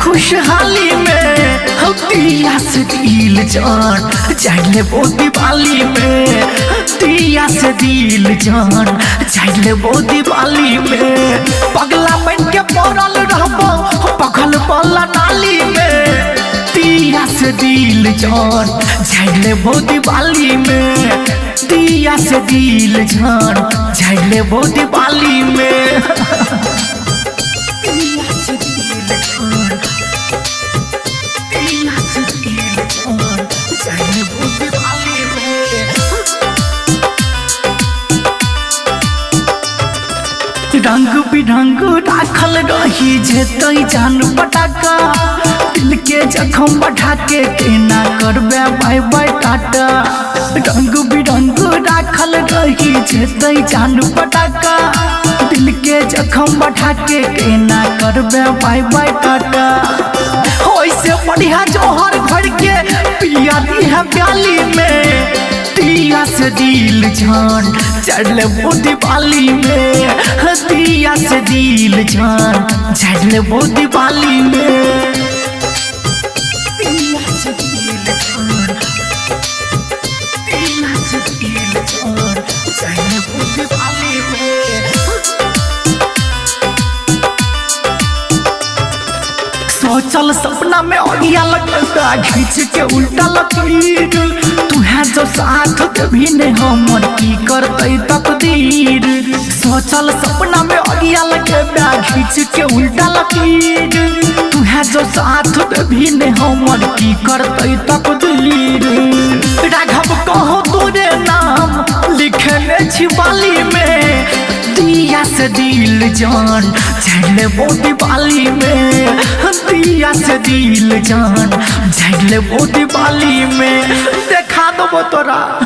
खुशहाली में दिया से दिल जान चाहले वो दिवाली में दिया से दिल जान चाहले वो दिवाली में पगला बन के पड़ल रहबो पगल वाला नाली में दिया से दिल जान चाहले वो दिवाली में दिया से दिल जान चाहले वो दिवाली में रंग बिरंग राखल रही जेतई जान पटाका दिल के जखम बढ़ा के केना करबे बाय बाय टाटा रंग बिरंग राखल रही जेतई जान पटाका दिल के जखम बढ़ा के केना करबे बाय बाय टाटा ओइसे बढ़िया जोहर घर के पिया दी है प्याली में दिया से दिल जान चढ़ले वो दिवाली में दिया से दिल जान चढ़ले वो दिवाली में दिया से दिल जान चढ़ले वो दिवाली में सोचल सपना में अगिया लगता खींच के उल्टा लकीर तू है जो साथ कभी नहीं हमर की करते तकदीर सोचल सपना में अगिया लगता खींच के उल्टा लकीर तू है जो साथ कभी नहीं हमर की करते तकदीर राघव कहो तोरे नाम लिखने छिपाली में दिया से दिल जान चढ़ले वो दिवाली में दिया से दिल जान चढ़ले वो दिवाली में देखा दो तोरा।